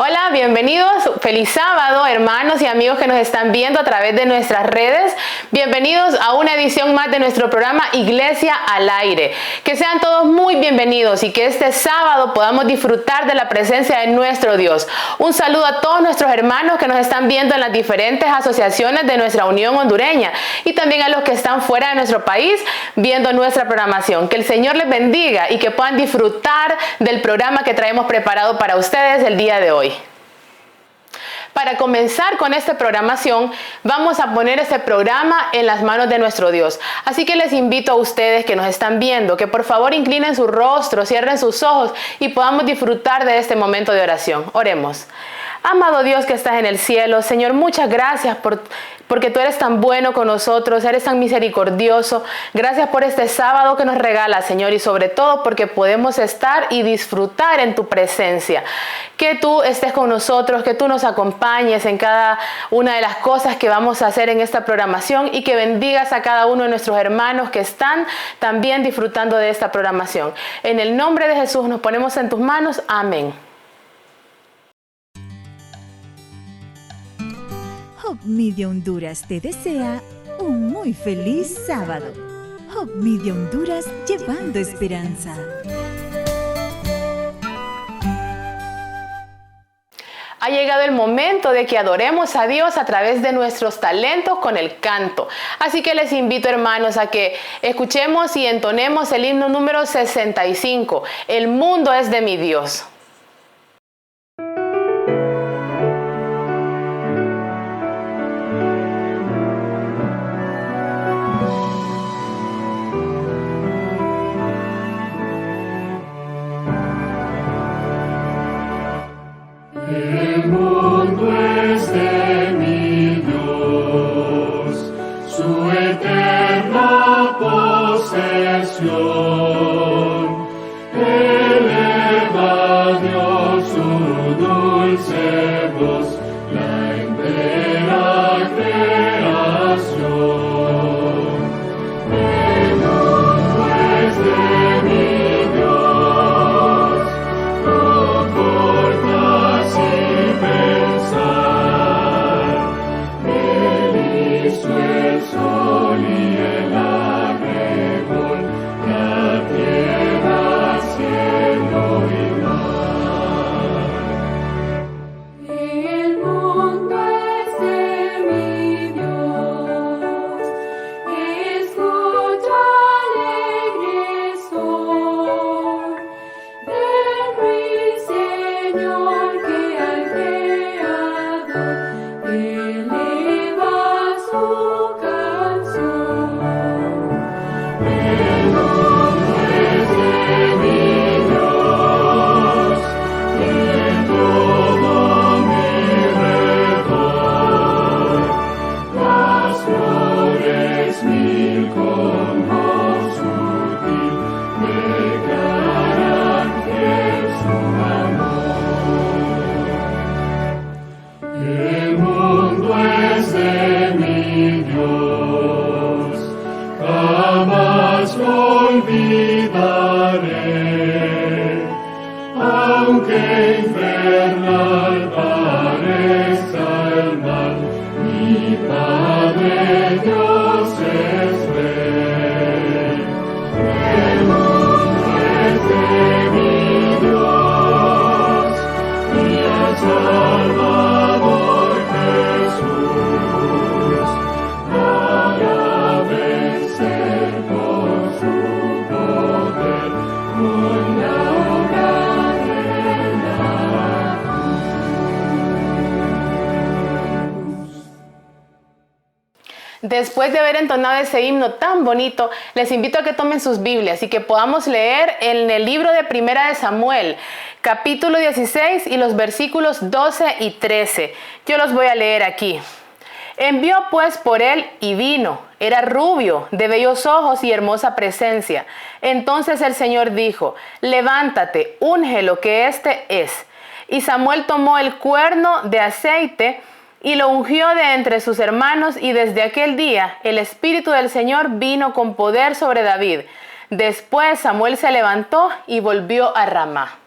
Hola, bienvenidos. Feliz sábado, hermanos y amigos que nos están viendo a través de nuestras redes. Bienvenidos a una edición más de nuestro programa Iglesia al Aire. Que sean todos muy bienvenidos y que este sábado podamos disfrutar de la presencia de nuestro Dios. Un saludo a todos nuestros hermanos que nos están viendo en las diferentes asociaciones de nuestra Unión Hondureña y también a los que están fuera de nuestro país viendo nuestra programación. Que el Señor les bendiga y que puedan disfrutar del programa que traemos preparado para ustedes el día de hoy. Para comenzar con esta programación, vamos a poner este programa en las manos de nuestro Dios. Así que les invito a ustedes que nos están viendo, que por favor inclinen su rostro, cierren sus ojos y podamos disfrutar de este momento de oración. Oremos. Amado Dios que estás en el cielo, Señor, muchas gracias porque tú eres tan bueno con nosotros, eres tan misericordioso. Gracias por este sábado que nos regalas, Señor, y sobre todo porque podemos estar y disfrutar en tu presencia. Que tú estés con nosotros, que tú nos acompañes en cada una de las cosas que vamos a hacer en esta programación y que bendigas a cada uno de nuestros hermanos que están también disfrutando de esta programación. En el nombre de Jesús nos ponemos en tus manos. Amén. Hope Media Honduras te desea un muy feliz sábado. Hope Media Honduras, llevando esperanza. Ha llegado el momento de que adoremos a Dios a través de nuestros talentos con el canto. Así que les invito, hermanos, a que escuchemos y entonemos el himno número 65. El mundo es de mi Dios. El mundo es de mi Dios, su eterna posesión. Eleva a Dios su dulce voz, la entera creación. El mundo es de mi Dios, el sol y el arrebol, la tierra, cielo y mar. El mundo es de mi Dios, escucha alegre son del ruiseñor que al Creador eleva su canción. El mundo es de mi Dios, en todo mi redor. Las flores mil con voz sutil declaran fiel su amor. El mundo es de mi Dios, jamás lo olvidaré, aunque infernal parezca el mal, mi Padre Dios es rey. El mundo es de mi Dios, y al Salvador Jesús, para vencer por su poder con la obra de la cruz. Después de haber entonado ese himno tan bonito, les invito a que tomen sus Biblias y que podamos leer en el libro de Primera de Samuel, capítulo 16 y los versículos 12 y 13. Yo los voy a leer aquí. Envió pues por él y vino. Era rubio, de bellos ojos y hermosa presencia. Entonces el Señor dijo: levántate, úngelo, que este es. Y Samuel tomó el cuerno de aceite y lo ungió de entre sus hermanos, y desde aquel día el Espíritu del Señor vino con poder sobre David. Después Samuel se levantó y volvió a Ramá.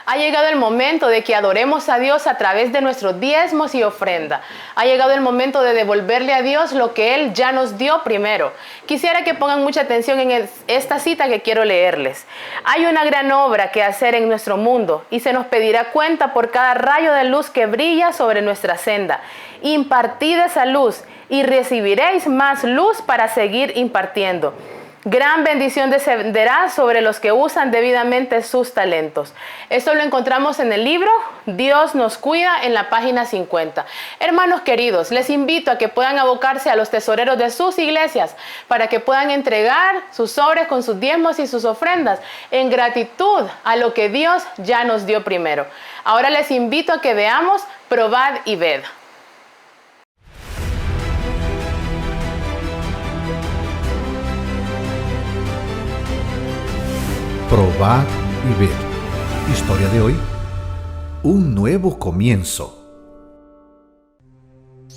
Ha llegado el momento de que adoremos a Dios a través de nuestros diezmos y ofrenda. Ha llegado el momento de devolverle a Dios lo que Él ya nos dio primero. Quisiera que pongan mucha atención en esta cita que quiero leerles. Hay una gran obra que hacer en nuestro mundo y se nos pedirá cuenta por cada rayo de luz que brilla sobre nuestra senda. Impartid esa luz y recibiréis más luz para seguir impartiendo. Gran bendición descenderá sobre los que usan debidamente sus talentos. Esto lo encontramos en el libro Dios nos cuida, en la página 50. Hermanos queridos, les invito a que puedan abocarse a los tesoreros de sus iglesias para que puedan entregar sus sobres con sus diezmos y sus ofrendas en gratitud a lo que Dios ya nos dio primero. Ahora les invito a que veamos Probad y ved. Probad y ved. Historia de hoy: un nuevo comienzo.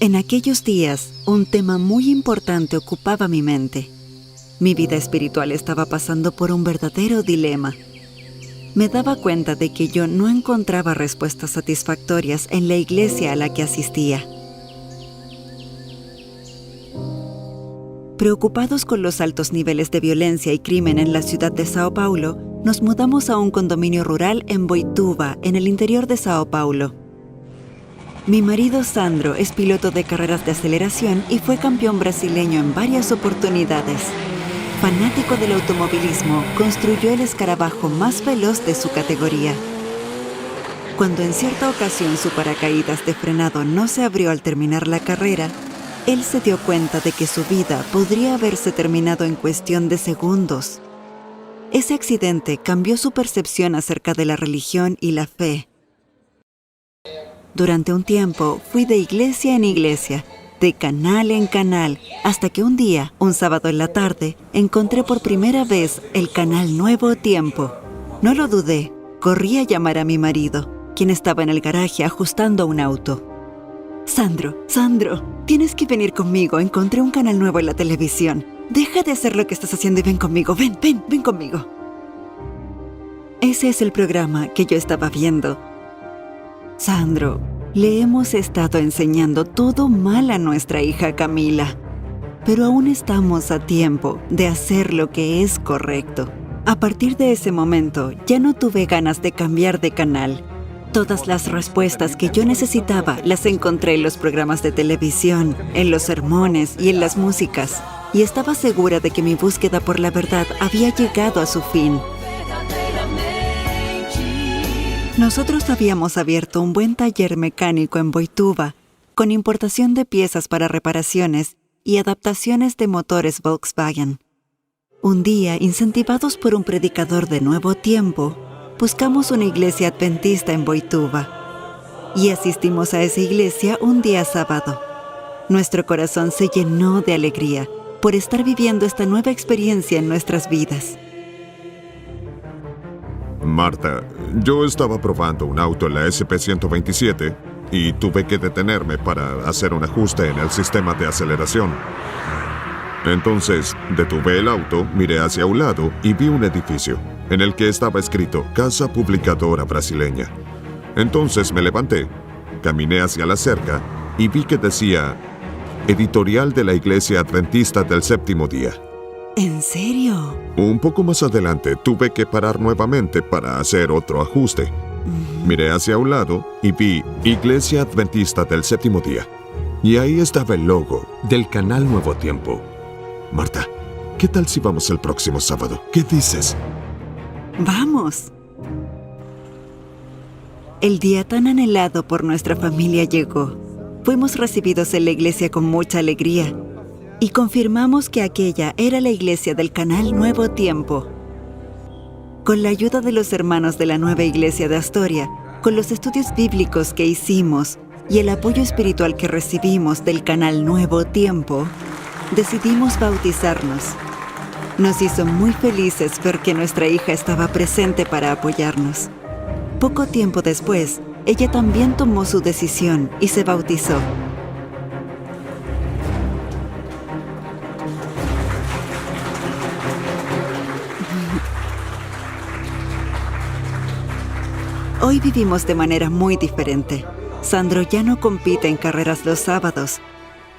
En aquellos días, un tema muy importante ocupaba mi mente. Mi vida espiritual estaba pasando por un verdadero dilema. Me daba cuenta de que yo no encontraba respuestas satisfactorias en la iglesia a la que asistía. Preocupados con los altos niveles de violencia y crimen en la ciudad de Sao Paulo, nos mudamos a un condominio rural en Boituva, en el interior de Sao Paulo. Mi marido Sandro es piloto de carreras de aceleración y fue campeón brasileño en varias oportunidades. Fanático del automovilismo, construyó el escarabajo más veloz de su categoría. Cuando en cierta ocasión su paracaídas de frenado no se abrió al terminar la carrera, él se dio cuenta de que su vida podría haberse terminado en cuestión de segundos. Ese accidente cambió su percepción acerca de la religión y la fe. Durante un tiempo, fui de iglesia en iglesia, de canal en canal, hasta que un día, un sábado en la tarde, encontré por primera vez el canal Nuevo Tiempo. No lo dudé, corrí a llamar a mi marido, quien estaba en el garaje ajustando un auto. Sandro, tienes que venir conmigo, encontré un canal nuevo en la televisión. Deja de hacer lo que estás haciendo y ven conmigo, ven conmigo. Ese es el programa que yo estaba viendo. Sandro, le hemos estado enseñando todo mal a nuestra hija Camila, pero aún estamos a tiempo de hacer lo que es correcto. A partir de ese momento, ya no tuve ganas de cambiar de canal. Todas las respuestas que yo necesitaba las encontré en los programas de televisión, en los sermones y en las músicas, y estaba segura de que mi búsqueda por la verdad había llegado a su fin. Nosotros habíamos abierto un buen taller mecánico en Boituva, con importación de piezas para reparaciones y adaptaciones de motores Volkswagen. Un día, incentivados por un predicador de Nuevo Tiempo, buscamos una iglesia adventista en Boituva y asistimos a esa iglesia un día sábado. Nuestro corazón se llenó de alegría por estar viviendo esta nueva experiencia en nuestras vidas. Marta, yo estaba probando un auto en la SP127 y tuve que detenerme para hacer un ajuste en el sistema de aceleración. Entonces, detuve el auto, miré hacia un lado y vi un edificio en el que estaba escrito Casa Publicadora Brasileña. Entonces me levanté, caminé hacia la cerca y vi que decía Editorial de la Iglesia Adventista del Séptimo Día. ¿En serio? Un poco más adelante tuve que parar nuevamente para hacer otro ajuste. Miré hacia un lado y vi Iglesia Adventista del Séptimo Día. Y ahí estaba el logo del canal Nuevo Tiempo. Marta, ¿qué tal si vamos el próximo sábado? ¿Qué dices? ¡Vamos! El día tan anhelado por nuestra familia llegó. Fuimos recibidos en la iglesia con mucha alegría y confirmamos que aquella era la iglesia del canal Nuevo Tiempo. Con la ayuda de los hermanos de la nueva iglesia de Astoria, con los estudios bíblicos que hicimos y el apoyo espiritual que recibimos del canal Nuevo Tiempo, decidimos bautizarnos. Nos hizo muy felices ver que nuestra hija estaba presente para apoyarnos. Poco tiempo después, ella también tomó su decisión y se bautizó. Hoy vivimos de manera muy diferente. Sandro ya no compite en carreras los sábados.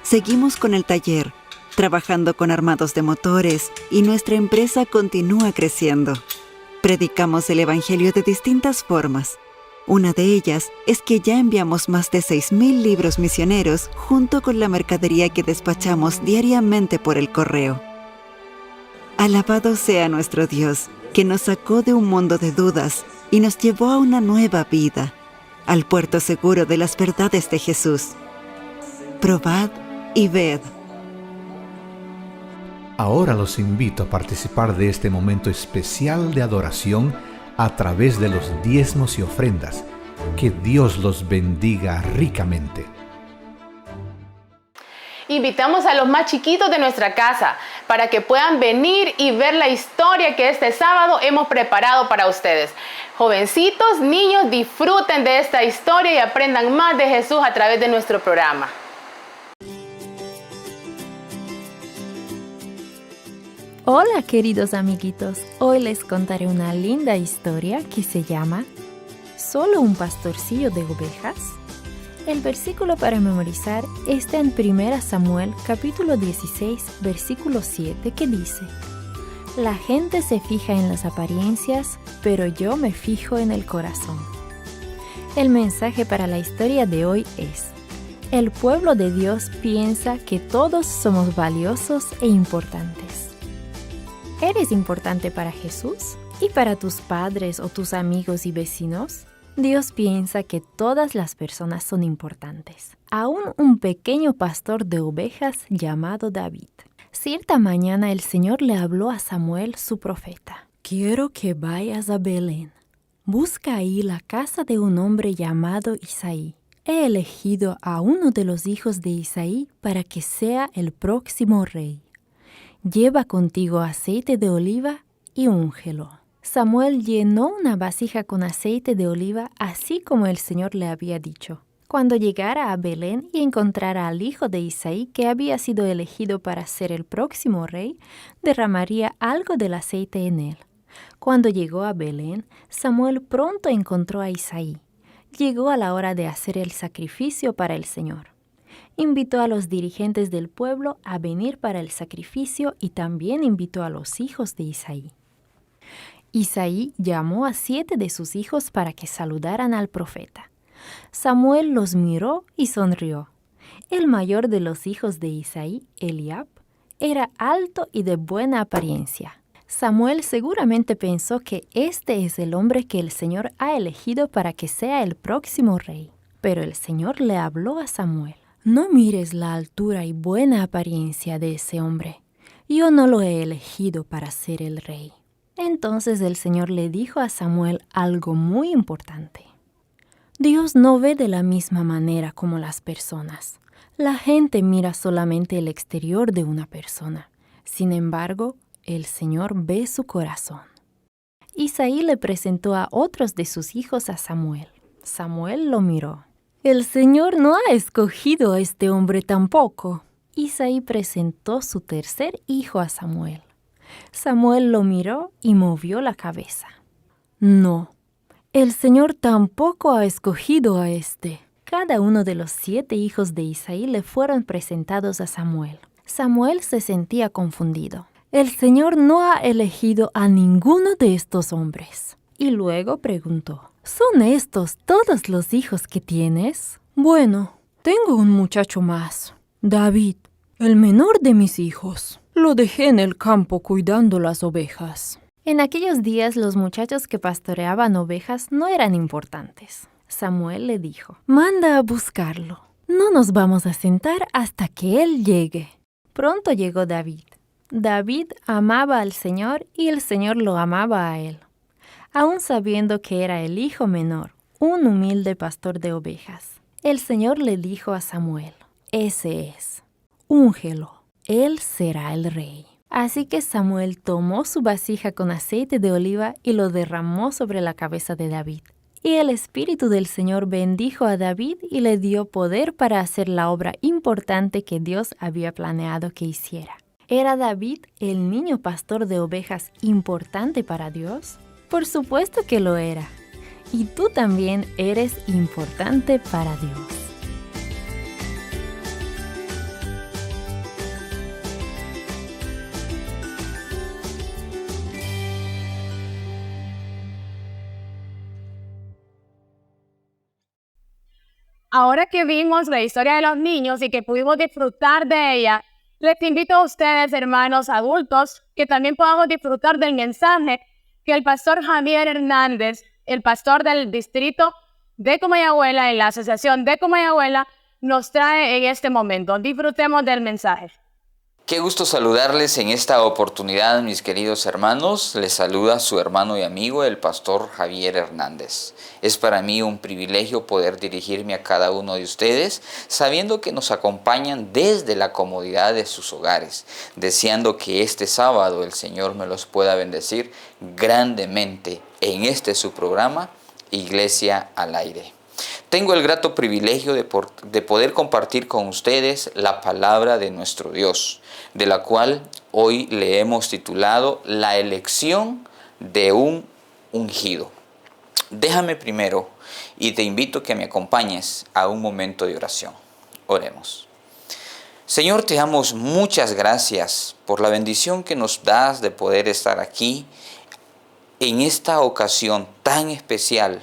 Seguimos con el taller, trabajando con armados de motores, y nuestra empresa continúa creciendo. Predicamos el Evangelio de distintas formas. Una de ellas es que ya enviamos más de 6,000 libros misioneros junto con la mercadería que despachamos diariamente por el correo. Alabado sea nuestro Dios, que nos sacó de un mundo de dudas y nos llevó a una nueva vida, al puerto seguro de las verdades de Jesús. Probad y ved. Ahora los invito a participar de este momento especial de adoración a través de los diezmos y ofrendas. Que Dios los bendiga ricamente. Invitamos a los más chiquitos de nuestra casa para que puedan venir y ver la historia que este sábado hemos preparado para ustedes. Jovencitos, niños, disfruten de esta historia y aprendan más de Jesús a través de nuestro programa. Hola queridos amiguitos, hoy les contaré una linda historia que se llama ¿Solo un pastorcillo de ovejas? El versículo para memorizar está en 1 Samuel capítulo 16 versículo 7 que dice: La gente se fija en las apariencias, pero yo me fijo en el corazón. El mensaje para la historia de hoy es: el pueblo de Dios piensa que todos somos valiosos e importantes. ¿Eres importante para Jesús? ¿Y para tus padres o tus amigos y vecinos? Dios piensa que todas las personas son importantes. Aún un pequeño pastor de ovejas llamado David. Cierta mañana el Señor le habló a Samuel, su profeta. Quiero que vayas a Belén. Busca ahí la casa de un hombre llamado Isaí. He elegido a uno de los hijos de Isaí para que sea el próximo rey. Lleva contigo aceite de oliva y úngelo. Samuel llenó una vasija con aceite de oliva, así como el Señor le había dicho. Cuando llegara a Belén y encontrara al hijo de Isaí que había sido elegido para ser el próximo rey, derramaría algo del aceite en él. Cuando llegó a Belén, Samuel pronto encontró a Isaí. Llegó a la hora de hacer el sacrificio para el Señor. Invitó a los dirigentes del pueblo a venir para el sacrificio y también invitó a los hijos de Isaí. Isaí llamó a 7 de sus hijos para que saludaran al profeta. Samuel los miró y sonrió. El mayor de los hijos de Isaí, Eliab, era alto y de buena apariencia. Samuel seguramente pensó que este es el hombre que el Señor ha elegido para que sea el próximo rey. Pero el Señor le habló a Samuel. No mires la altura y buena apariencia de ese hombre. Yo no lo he elegido para ser el rey. Entonces el Señor le dijo a Samuel algo muy importante. Dios no ve de la misma manera como las personas. La gente mira solamente el exterior de una persona. Sin embargo, el Señor ve su corazón. Isaí le presentó a otros de sus hijos a Samuel. Samuel lo miró. El Señor no ha escogido a este hombre tampoco. Isaí presentó su tercer hijo a Samuel. Samuel lo miró y movió la cabeza. No, el Señor tampoco ha escogido a este. Cada uno de los 7 hijos de Isaí le fueron presentados a Samuel. Samuel se sentía confundido. El Señor no ha elegido a ninguno de estos hombres. Y luego preguntó: ¿Son estos todos los hijos que tienes? Bueno, tengo un muchacho más, David, el menor de mis hijos. Lo dejé en el campo cuidando las ovejas. En aquellos días los muchachos que pastoreaban ovejas no eran importantes. Samuel le dijo: manda a buscarlo. No nos vamos a sentar hasta que él llegue. Pronto llegó David. David amaba al Señor y el Señor lo amaba a él. Aún sabiendo que era el hijo menor, un humilde pastor de ovejas, el Señor le dijo a Samuel: ese es, úngelo, él será el rey. Así que Samuel tomó su vasija con aceite de oliva y lo derramó sobre la cabeza de David. Y el Espíritu del Señor bendijo a David y le dio poder para hacer la obra importante que Dios había planeado que hiciera. ¿Era David el niño pastor de ovejas importante para Dios? Por supuesto que lo era. y tú también eres importante para Dios. Ahora que vimos la historia de los niños y que pudimos disfrutar de ella, les invito a ustedes, hermanos adultos, que también podamos disfrutar del mensaje que el pastor Javier Hernández, el pastor del distrito de Comayagüela, en la asociación de Comayagüela, nos trae en este momento. Disfrutemos del mensaje. Qué gusto saludarles en esta oportunidad, mis queridos hermanos. Les saluda su hermano y amigo, el pastor Javier Hernández. Es para mí un privilegio poder dirigirme a cada uno de ustedes, sabiendo que nos acompañan desde la comodidad de sus hogares, deseando que este sábado el Señor me los pueda bendecir grandemente en este su programa, Iglesia al Aire. Tengo el grato privilegio de poder compartir con ustedes la palabra de nuestro Dios, de la cual hoy le hemos titulado La elección de un ungido. Déjame primero y te invito a que me acompañes a un momento de oración. Oremos. Señor, te damos muchas gracias por la bendición que nos das de poder estar aquí en esta ocasión tan especial,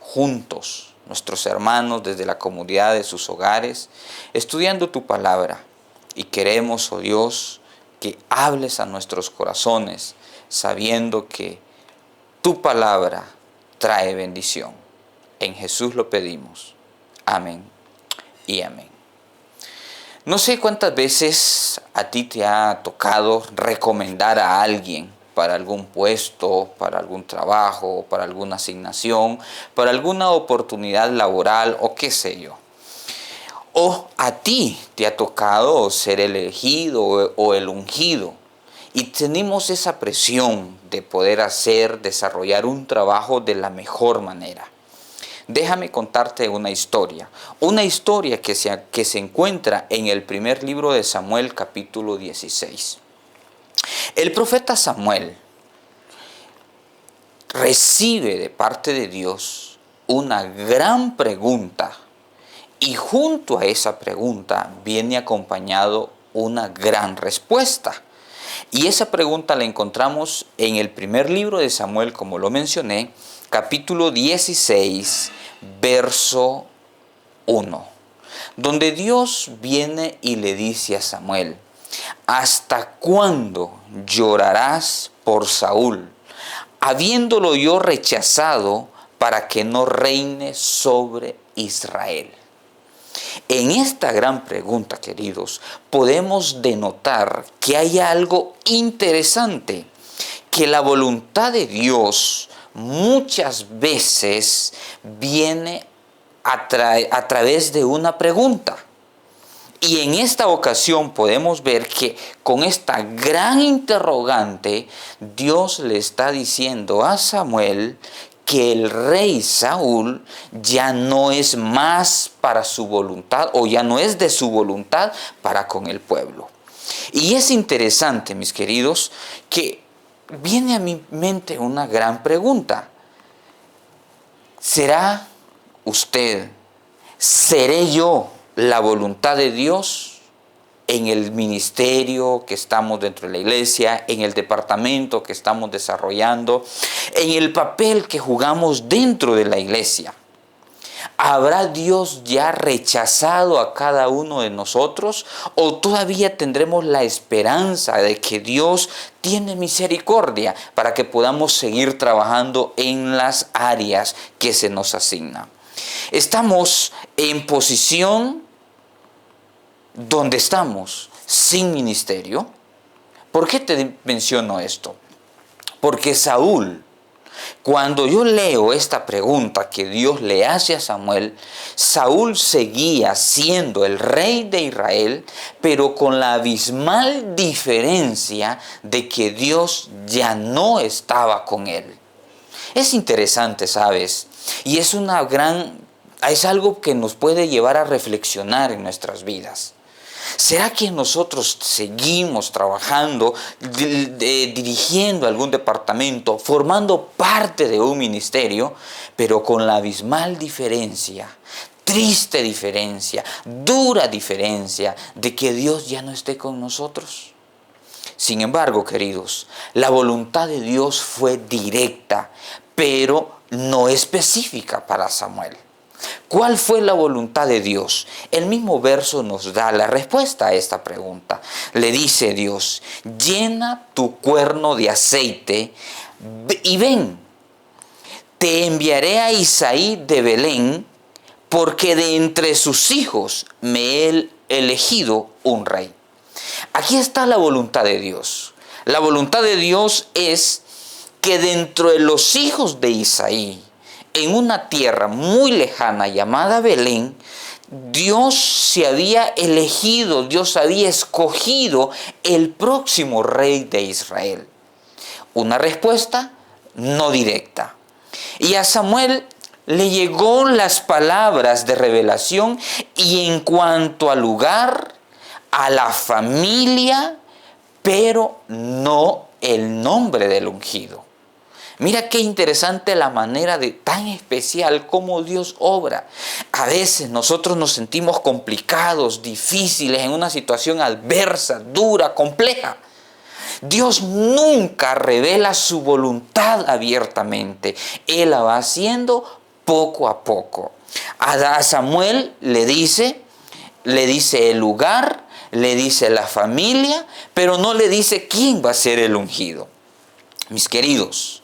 juntos, nuestros hermanos desde la comunidad de sus hogares, estudiando tu palabra. Y queremos, oh Dios, que hables a nuestros corazones, sabiendo que tu palabra trae bendición. En Jesús lo pedimos. Amén y amén. No sé cuántas veces a ti te ha tocado recomendar a alguien para algún puesto, para algún trabajo, para alguna asignación, para alguna oportunidad laboral o qué sé yo. O a ti te ha tocado ser el elegido o el ungido y tenemos esa presión de poder desarrollar un trabajo de la mejor manera. Déjame contarte una historia que se encuentra en el primer libro de Samuel, capítulo 16. El profeta Samuel recibe de parte de Dios una gran pregunta y junto a esa pregunta viene acompañado una gran respuesta. Y esa pregunta la encontramos en el primer libro de Samuel, como lo mencioné, capítulo 16, verso 1, donde Dios viene y le dice a Samuel: ¿hasta cuándo llorarás por Saúl, habiéndolo yo rechazado para que no reine sobre Israel? En esta gran pregunta, queridos, podemos denotar que hay algo interesante, que la voluntad de Dios muchas veces viene a través de una pregunta. Y en esta ocasión podemos ver que con esta gran interrogante, Dios le está diciendo a Samuel que el rey Saúl ya no es más para su voluntad, o ya no es de su voluntad para con el pueblo. Y es interesante, mis queridos, que viene a mi mente una gran pregunta. ¿Será usted, seré yo la voluntad de Dios en el ministerio que estamos dentro de la iglesia, en el departamento que estamos desarrollando, en el papel que jugamos dentro de la iglesia? ¿Habrá Dios ya rechazado a cada uno de nosotros o todavía tendremos la esperanza de que Dios tiene misericordia para que podamos seguir trabajando en las áreas que se nos asignan? Estamos en posición donde estamos sin ministerio. ¿Por qué te menciono esto? Porque Saúl, cuando yo leo esta pregunta que Dios le hace a Samuel, Saúl seguía siendo el rey de Israel, pero con la abismal diferencia de que Dios ya no estaba con él. Es interesante, ¿sabes? Y es algo que nos puede llevar a reflexionar en nuestras vidas. ¿Será que nosotros seguimos trabajando, dirigiendo algún departamento, formando parte de un ministerio, pero con la abismal diferencia, triste diferencia, dura diferencia de que Dios ya no esté con nosotros? Sin embargo, queridos, la voluntad de Dios fue directa, pero no específica para Samuel. ¿Cuál fue la voluntad de Dios? El mismo verso nos da la respuesta a esta pregunta. Le dice Dios: llena tu cuerno de aceite y ven, te enviaré a Isaí de Belén, porque de entre sus hijos me he elegido un rey. Aquí está la voluntad de Dios. La voluntad de Dios es que dentro de los hijos de Isaí, en una tierra muy lejana llamada Belén, Dios se había elegido, Dios había escogido el próximo rey de Israel. Una respuesta no directa. Y a Samuel le llegó las palabras de revelación, y en cuanto al lugar, a la familia, pero no el nombre del ungido. Mira qué interesante la manera de tan especial cómo Dios obra. A veces nosotros nos sentimos complicados, difíciles, en una situación adversa, dura, compleja. Dios nunca revela su voluntad abiertamente. Él la va haciendo poco a poco. A Samuel le dice el lugar, le dice la familia, pero no le dice quién va a ser el ungido. Mis queridos,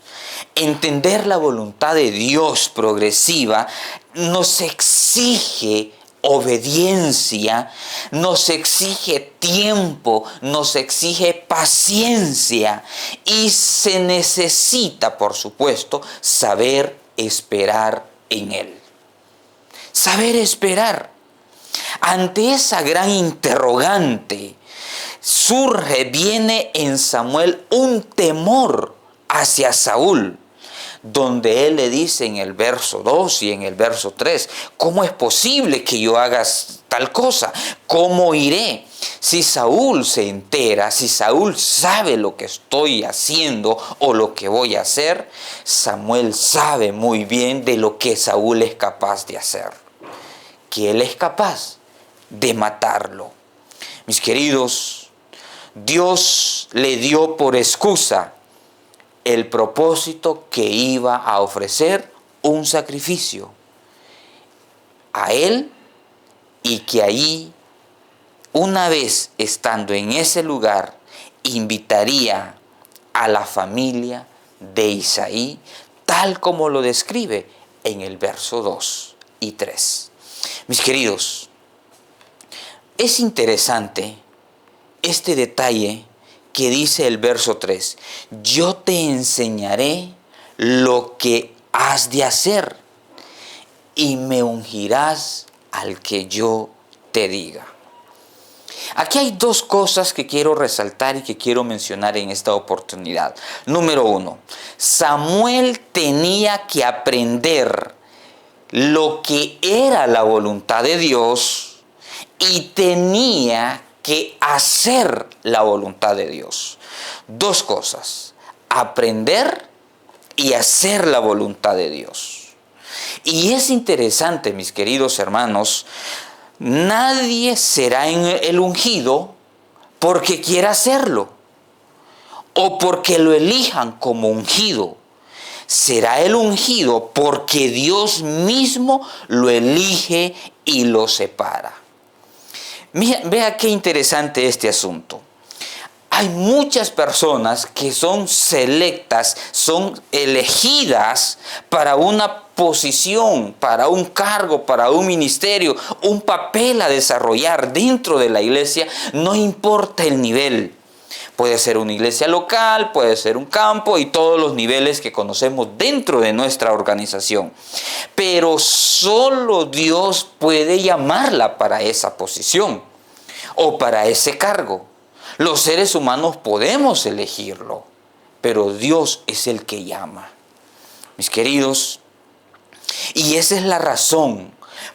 entender la voluntad de Dios progresiva nos exige obediencia, nos exige tiempo, nos exige paciencia, y se necesita, por supuesto, saber esperar en Él. Saber esperar. Ante esa gran interrogante viene en Samuel un temor hacia Saúl, donde él le dice en el verso 2 y en el verso 3, ¿cómo es posible que yo haga tal cosa? ¿Cómo iré? Si Saúl se entera, si Saúl sabe lo que estoy haciendo o lo que voy a hacer, Samuel sabe muy bien de lo que Saúl es capaz de hacer, que él es capaz de matarlo. Mis queridos, Dios le dio por excusa el propósito que iba a ofrecer un sacrificio a él, y que ahí, una vez estando en ese lugar, invitaría a la familia de Isaí, tal como lo describe en el verso 2 y 3. Mis queridos, es interesante este detalle que dice el verso 3, yo te enseñaré lo que has de hacer y me ungirás al que yo te diga. Aquí hay dos cosas que quiero resaltar y que quiero mencionar en esta oportunidad. Número 1, Samuel tenía que aprender lo que era la voluntad de Dios y tenía que hacer la voluntad de Dios. Dos cosas: aprender y hacer la voluntad de Dios. Y es interesante, mis queridos hermanos, nadie será el ungido porque quiera hacerlo o porque lo elijan como ungido. Será el ungido porque Dios mismo lo elige y lo separa. Vea qué interesante este asunto. Hay muchas personas que son selectas, son elegidas para una posición, para un cargo, para un ministerio, un papel a desarrollar dentro de la iglesia, no importa el nivel. Puede ser una iglesia local, puede ser un campo y todos los niveles que conocemos dentro de nuestra organización. Pero solo Dios puede llamarla para esa posición o para ese cargo. Los seres humanos podemos elegirlo, pero Dios es el que llama. Mis queridos, y esa es la razón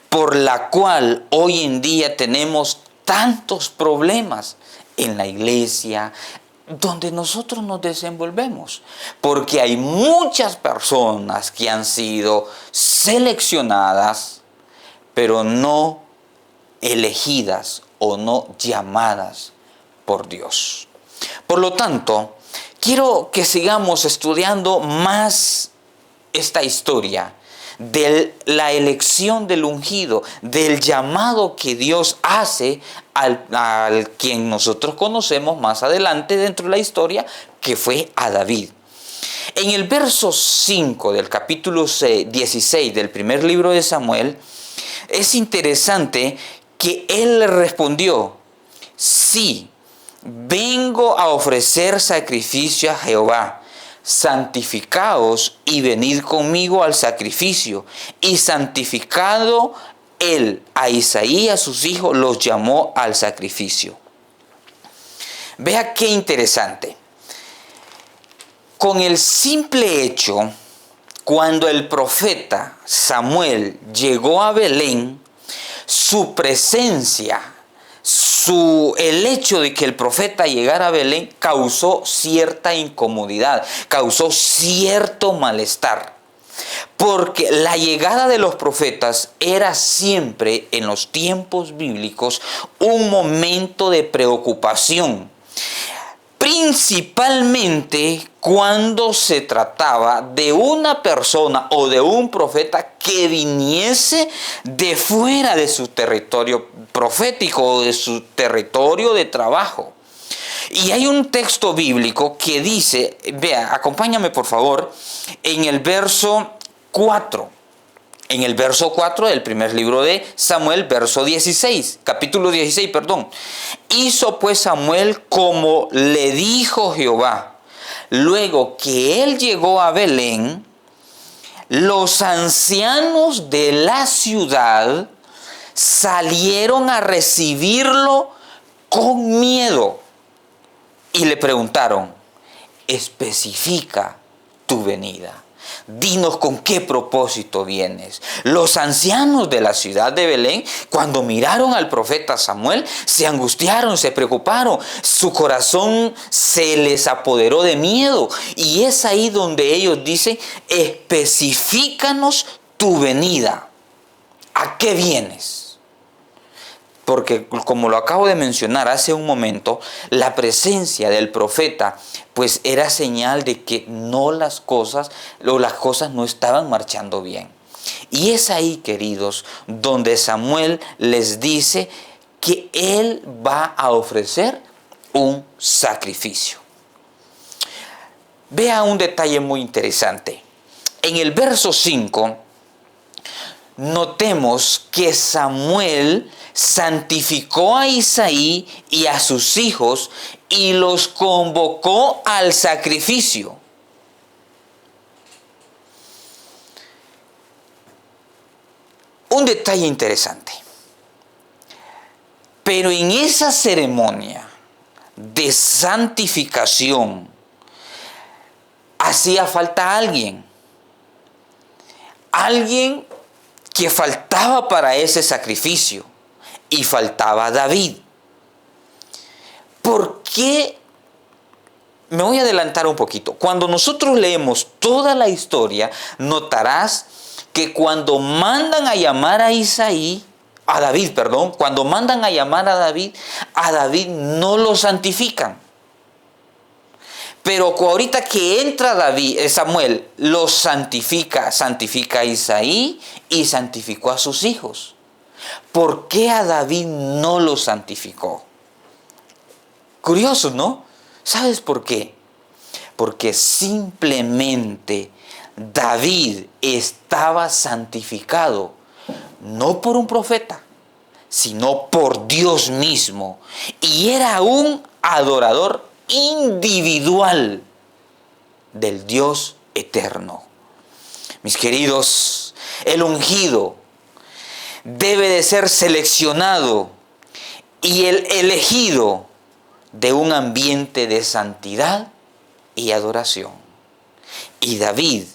por la cual hoy en día tenemos tantos problemas en la iglesia donde nosotros nos desenvolvemos, porque hay muchas personas que han sido seleccionadas, pero no elegidas o no llamadas por Dios. Por lo tanto, quiero que sigamos estudiando más esta historia de la elección del ungido, del llamado que Dios hace al quien nosotros conocemos más adelante dentro de la historia, que fue a David. En el verso 5 del capítulo 16 del primer libro de Samuel, es interesante que él le respondió: sí, vengo a ofrecer sacrificio a Jehová. Santificaos y venid conmigo al sacrificio. Y santificado él a Isaí y a sus hijos, los llamó al sacrificio. Vea qué interesante. Con el simple hecho, cuando el profeta Samuel llegó a Belén, su presencia, el hecho de que el profeta llegara a Belén causó cierta incomodidad, causó cierto malestar. Porque la llegada de los profetas era siempre, en los tiempos bíblicos, un momento de preocupación. Principalmente cuando se trataba de una persona o de un profeta que viniese de fuera de su territorio profético o de su territorio de trabajo. Y hay un texto bíblico que dice, vea, acompáñame por favor, en el verso 4. En el verso 4 del primer libro de Samuel, capítulo 16, perdón. Hizo pues Samuel como le dijo Jehová. Luego que él llegó a Belén, los ancianos de la ciudad salieron a recibirlo con miedo y le preguntaron: especifica tu venida. Dinos con qué propósito vienes. Los ancianos de la ciudad de Belén, cuando miraron al profeta Samuel, se angustiaron, se preocuparon. Su corazón se les apoderó de miedo. Y es ahí donde ellos dicen: especifícanos tu venida. ¿A qué vienes? Porque, como lo acabo de mencionar hace un momento, la presencia del profeta pues era señal de que las cosas no estaban marchando bien. Y es ahí, queridos, donde Samuel les dice que él va a ofrecer un sacrificio. Vea un detalle muy interesante. En el verso 5, notemos que Samuel santificó a Isaí y a sus hijos y los convocó al sacrificio. Un detalle interesante. Pero en esa ceremonia de santificación hacía falta alguien que faltaba para ese sacrificio. Y faltaba David. ¿Por qué? Me voy a adelantar un poquito. Cuando nosotros leemos toda la historia, notarás que cuando mandan a llamar a David, a David no lo santifican. Pero ahorita que entra Samuel, lo santifica a Isaí y santificó a sus hijos. ¿Por qué a David no lo santificó? Curioso, ¿no? ¿Sabes por qué? Porque simplemente David estaba santificado no por un profeta, sino por Dios mismo. Y era un adorador individual del Dios eterno. Mis queridos, el ungido debe de ser seleccionado y el elegido de un ambiente de santidad y adoración. Y David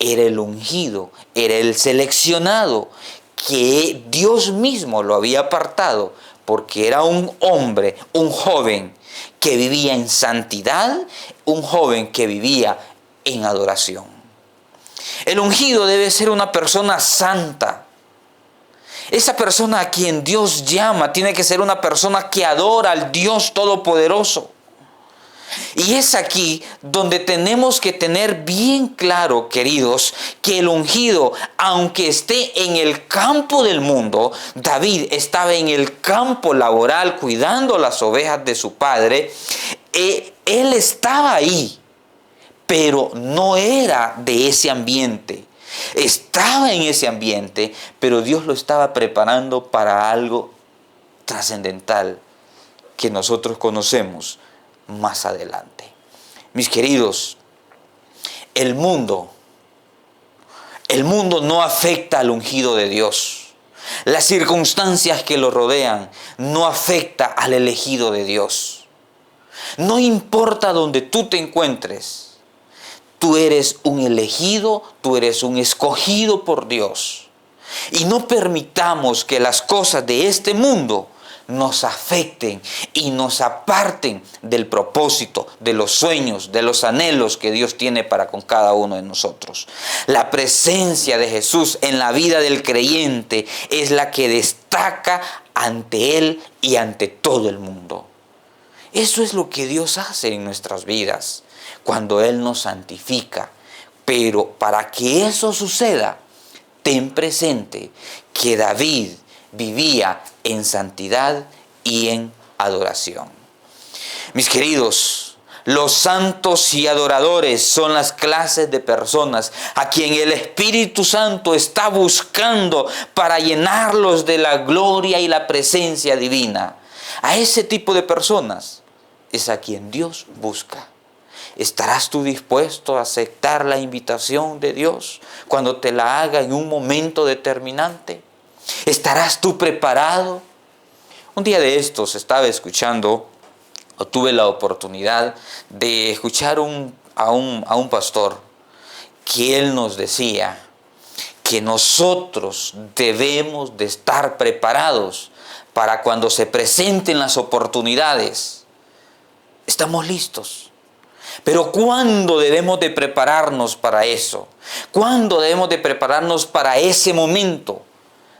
era el ungido, era el seleccionado, que Dios mismo lo había apartado porque era un hombre, un joven que vivía en santidad, un joven que vivía en adoración. El ungido debe ser una persona santa. Esa persona a quien Dios llama tiene que ser una persona que adora al Dios Todopoderoso. Y es aquí donde tenemos que tener bien claro, queridos, que el ungido, aunque esté en el campo del mundo, David estaba en el campo laboral cuidando las ovejas de su padre. Él estaba ahí, pero no era de ese ambiente. Estaba en ese ambiente, pero Dios lo estaba preparando para algo trascendental que nosotros conocemos más adelante. Mis queridos, el mundo no afecta al ungido de Dios. Las circunstancias que lo rodean no afectan al elegido de Dios. No importa donde tú te encuentres, tú eres un elegido, tú eres un escogido por Dios. Y no permitamos que las cosas de este mundo nos afecten y nos aparten del propósito, de los sueños, de los anhelos que Dios tiene para con cada uno de nosotros. La presencia de Jesús en la vida del creyente es la que destaca ante Él y ante todo el mundo. Eso es lo que Dios hace en nuestras vidas cuando Él nos santifica. Pero para que eso suceda, ten presente que David vivía en santidad y en adoración. Mis queridos, los santos y adoradores son las clases de personas a quien el Espíritu Santo está buscando para llenarlos de la gloria y la presencia divina. A ese tipo de personas es a quien Dios busca. ¿Estarás tú dispuesto a aceptar la invitación de Dios cuando te la haga en un momento determinante? ¿Estarás tú preparado? Un día de estos estaba escuchando, o tuve la oportunidad de escuchar a un pastor, que él nos decía que nosotros debemos de estar preparados para cuando se presenten las oportunidades. Estamos listos. Pero ¿cuándo debemos de prepararnos para eso? ¿Cuándo debemos de prepararnos para ese momento?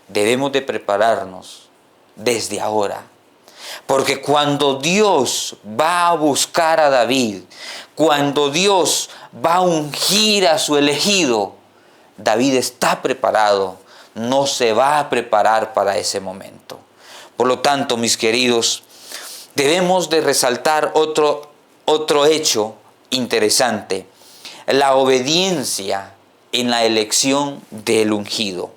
Debemos de prepararnos desde ahora. Porque cuando Dios va a buscar a David, cuando Dios va a ungir a su elegido, David está preparado, no se va a preparar para ese momento. Por lo tanto, mis queridos, debemos de resaltar otro hecho interesante: la obediencia en la elección del ungido.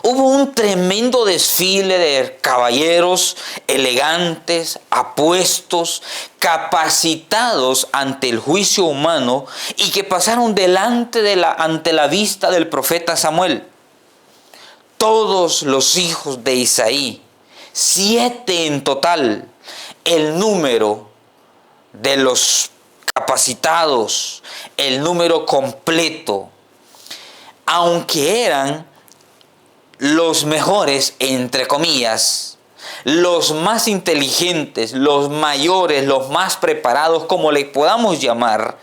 Hubo un tremendo desfile de caballeros elegantes, apuestos, capacitados ante el juicio humano y que pasaron ante la vista del profeta Samuel. Todos los hijos de Isaí, 7 en total, el número de los capacitados, el número completo, aunque eran los mejores, entre comillas, los más inteligentes, los mayores, los más preparados, como le podamos llamar,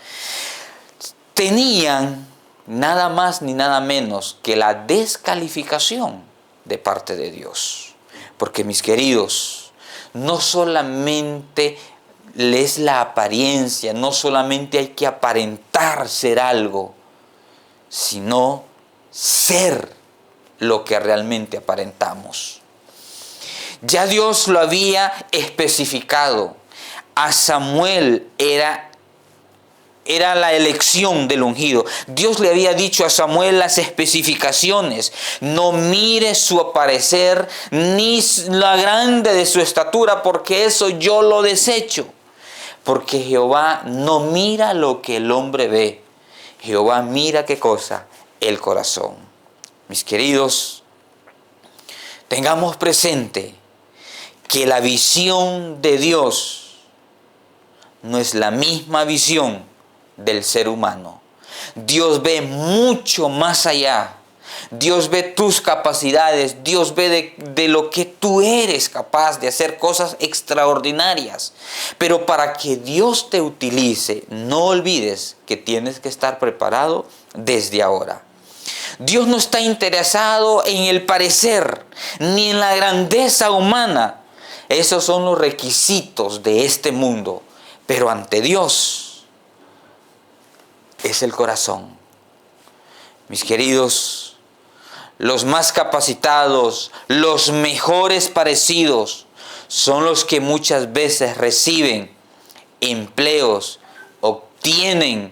tenían nada más ni nada menos que la descalificación de parte de Dios. Porque, mis queridos, no solamente es la apariencia, no solamente hay que aparentar ser algo, sino ser lo que realmente aparentamos. Ya Dios lo había especificado. A Samuel era la elección del ungido. Dios le había dicho a Samuel las especificaciones: no mires su aparecer ni la grande de su estatura, porque eso yo lo desecho. Porque Jehová no mira lo que el hombre ve. Jehová mira, ¿qué cosa? El corazón. Mis queridos, tengamos presente que la visión de Dios no es la misma visión del ser humano. Dios ve mucho más allá Dios ve tus capacidades, Dios ve de lo que tú eres capaz de hacer cosas extraordinarias. Pero para que Dios te utilice, no olvides que tienes que estar preparado desde ahora. Dios no está interesado en el parecer, ni en la grandeza humana. Esos son los requisitos de este mundo. Pero ante Dios es el corazón. Mis queridos, los más capacitados, los mejores parecidos, son los que muchas veces reciben empleos, obtienen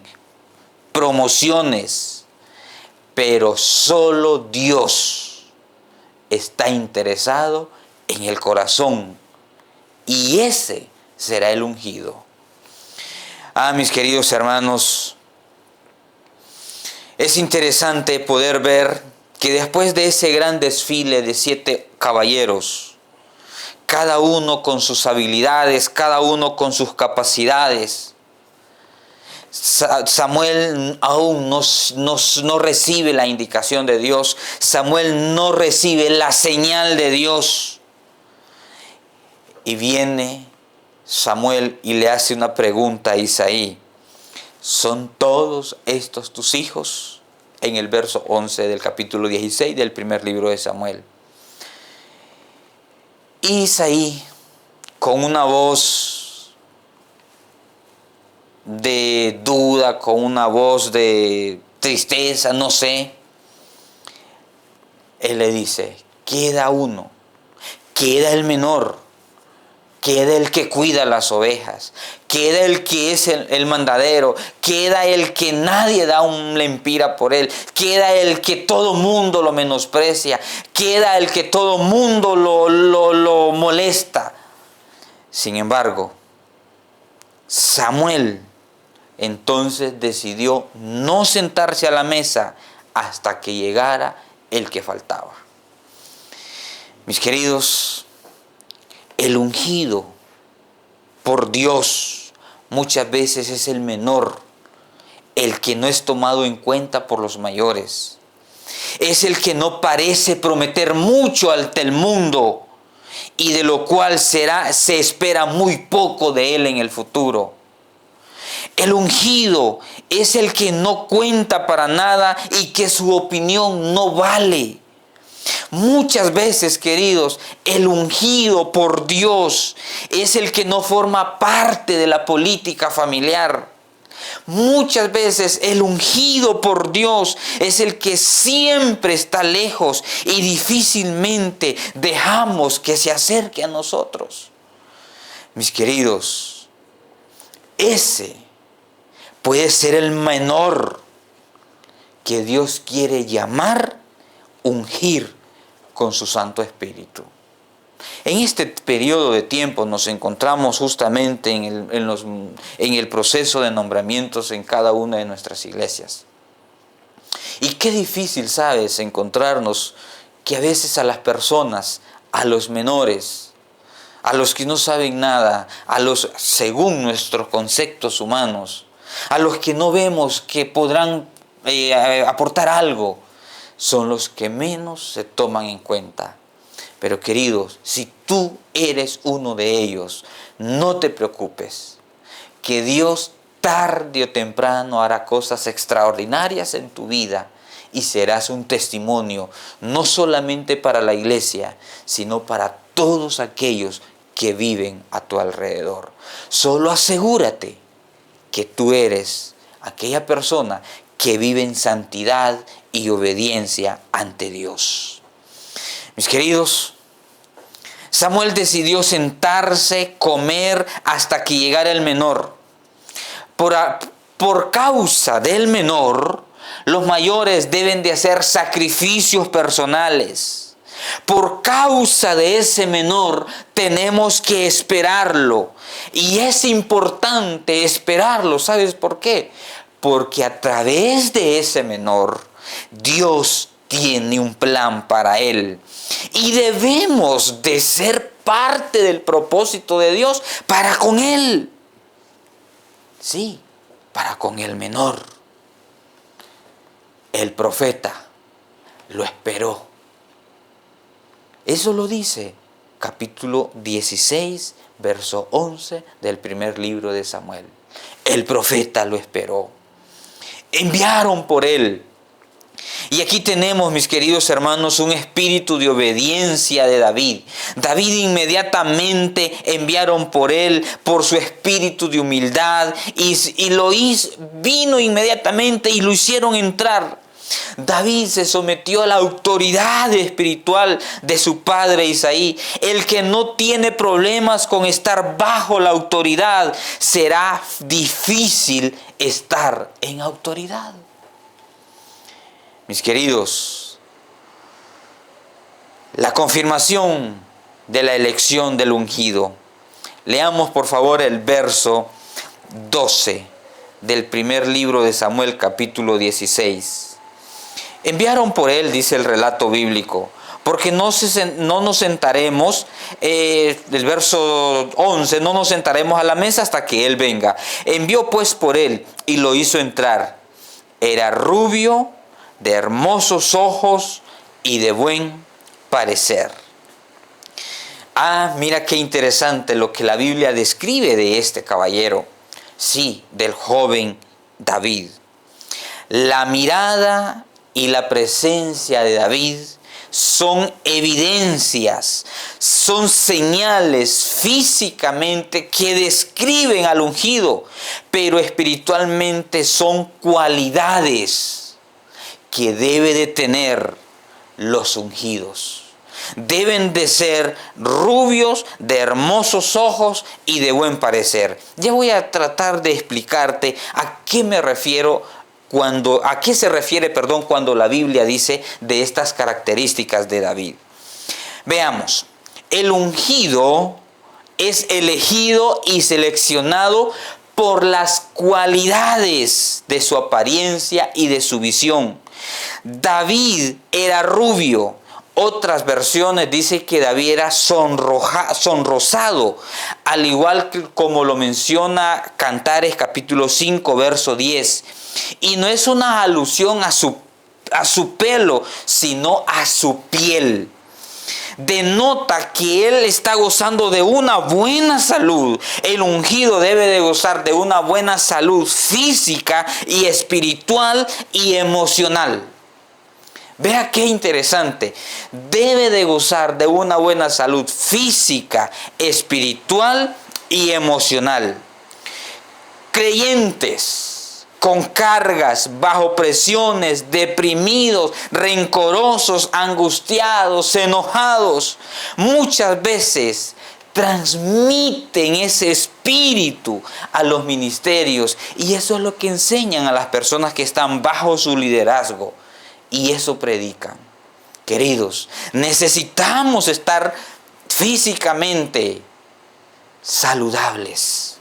promociones, pero solo Dios está interesado en el corazón, y ese será el ungido. Mis queridos hermanos, es interesante poder ver que después de ese gran desfile de 7 caballeros, cada uno con sus habilidades, cada uno con sus capacidades, Samuel aún no recibe la indicación de Dios. Samuel no recibe la señal de Dios. Y viene Samuel y le hace una pregunta a Isaí. ¿Son todos estos tus hijos? En el verso 11 del capítulo 16 del primer libro de Samuel. Y Isaí, con una voz de duda, con una voz de tristeza, no sé, él le dice, queda uno, queda el menor, queda el que cuida las ovejas, queda el que es el mandadero, queda el que nadie da un lempira por él, queda el que todo mundo lo menosprecia, queda el que todo mundo lo molesta. Sin embargo, Samuel entonces decidió no sentarse a la mesa hasta que llegara el que faltaba. Mis queridos, el ungido por Dios muchas veces es el menor, el que no es tomado en cuenta por los mayores. Es el que no parece prometer mucho ante el mundo y de lo cual se espera muy poco de él en el futuro. El ungido es el que no cuenta para nada y que su opinión no vale. Muchas veces, queridos, el ungido por Dios es el que no forma parte de la política familiar. Muchas veces el ungido por Dios es el que siempre está lejos y difícilmente dejamos que se acerque a nosotros. Mis queridos, ese puede ser el menor que Dios quiere llamar, ungir con su Santo Espíritu. En este periodo de tiempo nos encontramos justamente en el proceso de nombramientos en cada una de nuestras iglesias. Y qué difícil, ¿sabes?, encontrarnos que a veces a las personas, a los menores, a los que no saben nada, según nuestros conceptos humanos, a los que no vemos que podrán aportar algo, son los que menos se toman en cuenta. Pero queridos, si tú eres uno de ellos, no te preocupes, que Dios tarde o temprano hará cosas extraordinarias en tu vida y serás un testimonio, no solamente para la iglesia, sino para todos aquellos que viven a tu alrededor. Solo asegúrate que tú eres aquella persona que vive en santidad y obediencia ante Dios. Mis queridos, Samuel decidió sentarse, comer hasta que llegara el menor. Por causa del menor, los mayores deben de hacer sacrificios personales. Por causa de ese menor tenemos que esperarlo. Y es importante esperarlo. ¿Sabes por qué? Porque a través de ese menor, Dios tiene un plan para él. Y debemos de ser parte del propósito de Dios para con él. Sí, para con el menor. El profeta lo esperó. Eso lo dice capítulo 16, verso 11 del primer libro de Samuel. El profeta lo esperó. Enviaron por él. Y aquí tenemos, mis queridos hermanos, un espíritu de obediencia de David. David inmediatamente enviaron por él, por su espíritu de humildad, vino inmediatamente y lo hicieron entrar. David se sometió a la autoridad espiritual de su padre Isaí. El que no tiene problemas con estar bajo la autoridad, será difícil estar en autoridad. Mis queridos, la confirmación de la elección del ungido. Leamos por favor el verso 12 del primer libro de Samuel, capítulo 16. Enviaron por él, dice el relato bíblico, porque no nos sentaremos, el verso 11, no nos sentaremos a la mesa hasta que él venga. Envió pues por él y lo hizo entrar. Era rubio, de hermosos ojos y de buen parecer. Mira qué interesante lo que la Biblia describe de este caballero. Sí, del joven David. La mirada y la presencia de David son evidencias, son señales físicamente que describen al ungido, pero espiritualmente son cualidades que debe de tener los ungidos. Deben de ser rubios, de hermosos ojos y de buen parecer. Ya voy a tratar de explicarte a qué me refiero a qué se refiere, cuando la Biblia dice de estas características de David. Veamos, el ungido es elegido y seleccionado por las cualidades de su apariencia y de su visión. David era rubio. Otras versiones dicen que David era sonrosado, al igual que como lo menciona Cantares capítulo 5, verso 10. Y no es una alusión a su pelo, sino a su piel. Denota que él está gozando de una buena salud. El ungido debe de gozar de una buena salud física y espiritual y emocional. Vea qué interesante. Debe de gozar de una buena salud física, espiritual y emocional. Creyentes con cargas, bajo presiones, deprimidos, rencorosos, angustiados, enojados, muchas veces transmiten ese espíritu a los ministerios, y eso es lo que enseñan a las personas que están bajo su liderazgo, y eso predican. Queridos, necesitamos estar físicamente saludables.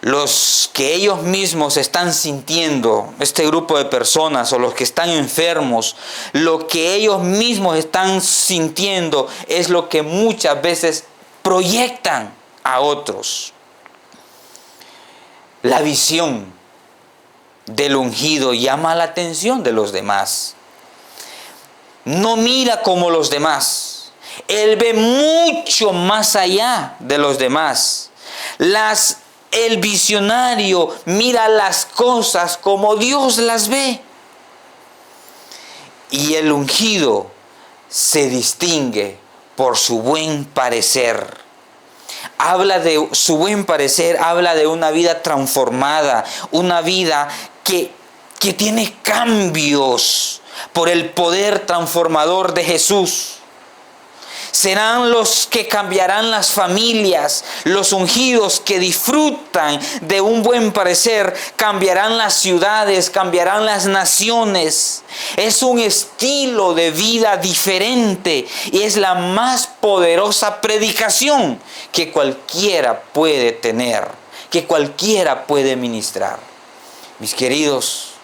Los que ellos mismos están sintiendo, este grupo de personas o los que están enfermos, lo que ellos mismos están sintiendo es lo que muchas veces proyectan a otros. La visión del ungido llama la atención de los demás. No mira como los demás. Él ve mucho más allá de los demás. El visionario mira las cosas como Dios las ve. Y el ungido se distingue por su buen parecer. Habla de su buen parecer, habla de una vida transformada, una vida que tiene cambios por el poder transformador de Jesús. Serán los que cambiarán las familias, los ungidos que disfrutan de un buen parecer, cambiarán las ciudades, cambiarán las naciones. Es un estilo de vida diferente y es la más poderosa predicación que cualquiera puede tener, que cualquiera puede ministrar. Mis queridos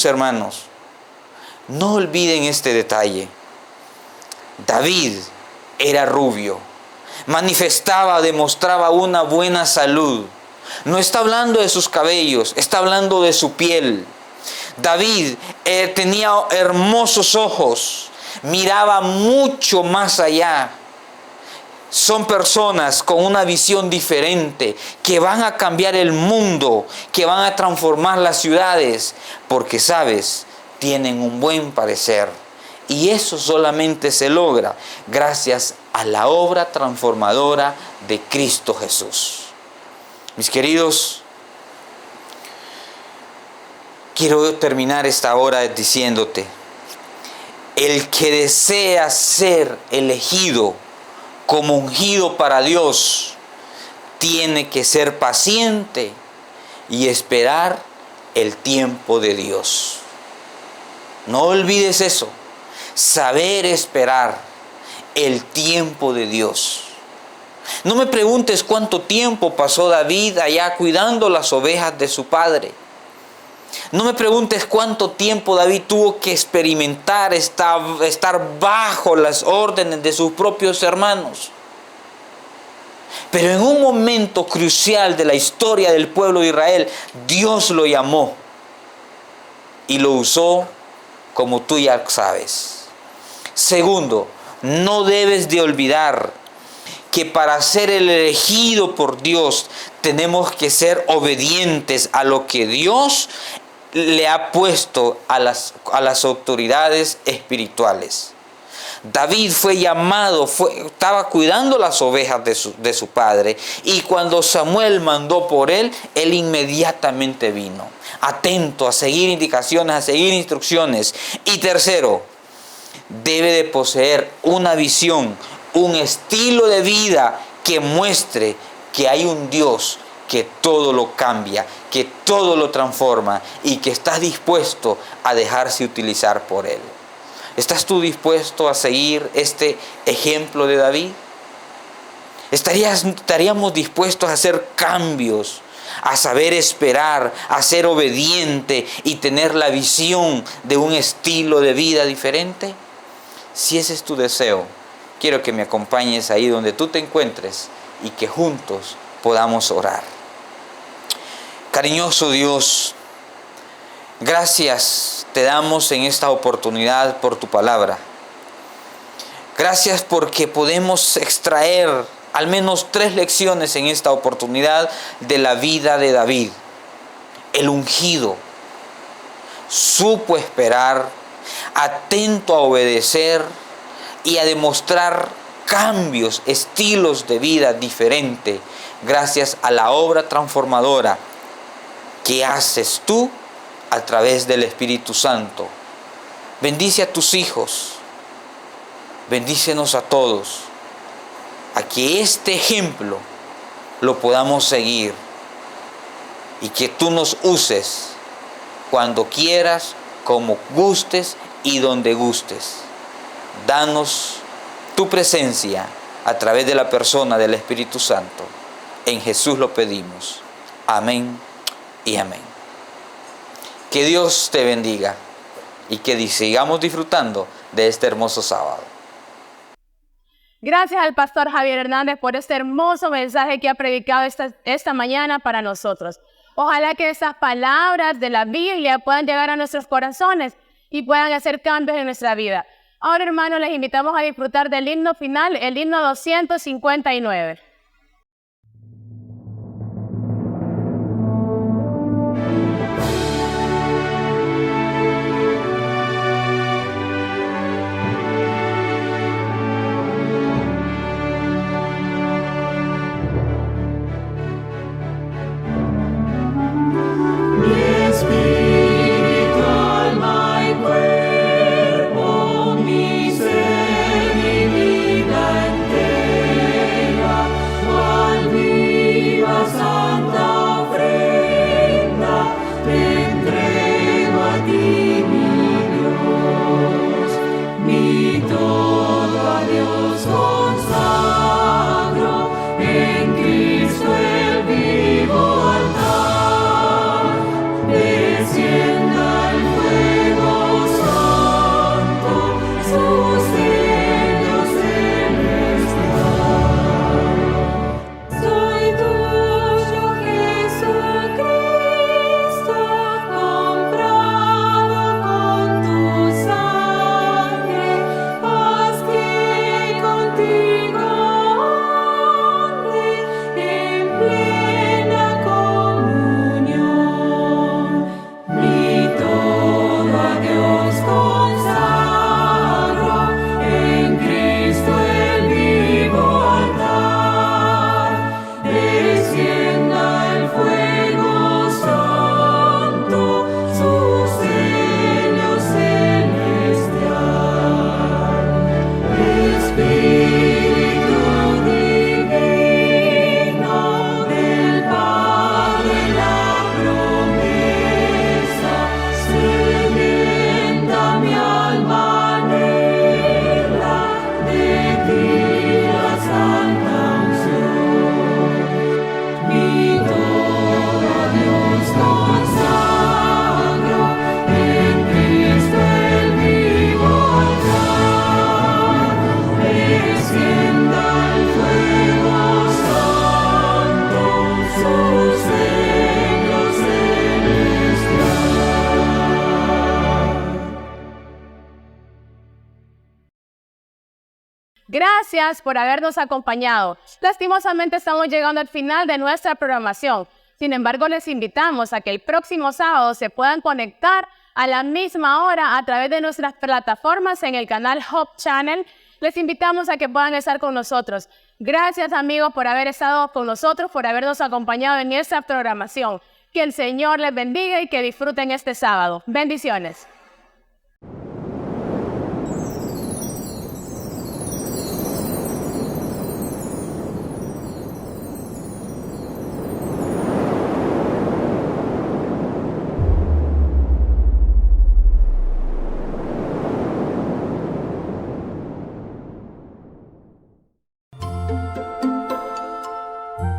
hermanos, no olviden este detalle. David era rubio, demostraba una buena salud. No está hablando de sus cabellos, está hablando de su piel. David tenía hermosos ojos, miraba mucho más allá. Son personas con una visión diferente, que van a cambiar el mundo, que van a transformar las ciudades, porque, ¿sabes?, tienen un buen parecer. Y eso solamente se logra gracias a la obra transformadora de Cristo Jesús. Mis queridos, quiero terminar esta hora diciéndote, el que desea ser elegido como ungido para Dios, tiene que ser paciente y esperar el tiempo de Dios. No olvides eso, saber esperar el tiempo de Dios. No me preguntes cuánto tiempo pasó David allá cuidando las ovejas de su padre. No me preguntes cuánto tiempo David tuvo que experimentar estar bajo las órdenes de sus propios hermanos. Pero en un momento crucial de la historia del pueblo de Israel, Dios lo llamó y lo usó, como tú ya sabes. Segundo, no debes de olvidar que para ser el elegido por Dios tenemos que ser obedientes a lo que Dios le ha puesto a las autoridades espirituales. David fue llamado, estaba cuidando las ovejas de su padre, y cuando Samuel mandó por él, él inmediatamente vino, atento a seguir indicaciones, a seguir instrucciones. Y tercero, debe de poseer una visión, un estilo de vida que muestre que hay un Dios que todo lo cambia, que todo lo transforma y que está dispuesto a dejarse utilizar por Él. ¿Estás tú dispuesto a seguir este ejemplo de David? ¿Estaríamos dispuestos a hacer cambios, a saber esperar, a ser obediente y tener la visión de un estilo de vida diferente? Si ese es tu deseo, quiero que me acompañes ahí donde tú te encuentres y que juntos podamos orar. Cariñoso Dios, gracias te damos en esta oportunidad por tu palabra. Gracias porque podemos extraer al menos 3 lecciones en esta oportunidad de la vida de David. El ungido supo esperar, atento a obedecer y a demostrar cambios, estilos de vida diferentes, gracias a la obra transformadora que haces tú a través del Espíritu Santo. Bendice a tus hijos, bendícenos a todos, a que este ejemplo lo podamos seguir y que tú nos uses cuando quieras, como gustes y donde gustes. Danos tu presencia a través de la persona del Espíritu Santo. En Jesús lo pedimos. Amén y amén. Que Dios te bendiga y que sigamos disfrutando de este hermoso sábado. Gracias al pastor Javier Hernández por este hermoso mensaje que ha predicado esta mañana para nosotros. Ojalá que esas palabras de la Biblia puedan llegar a nuestros corazones y puedan hacer cambios en nuestra vida. Ahora, hermanos, les invitamos a disfrutar del himno final, el himno 259. Mi ser y vida entera Gracias por habernos acompañado. Lastimosamente estamos llegando al final de nuestra programación. Sin embargo, les invitamos a que el próximo sábado se puedan conectar a la misma hora a través de nuestras plataformas en el canal Hope Channel. Les invitamos a que puedan estar con nosotros. Gracias, amigos, por haber estado con nosotros, por habernos acompañado en esta programación. Que el Señor les bendiga y que disfruten este sábado. Bendiciones.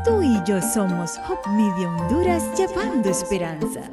Tú y yo somos Hope Media Honduras llevando esperanza.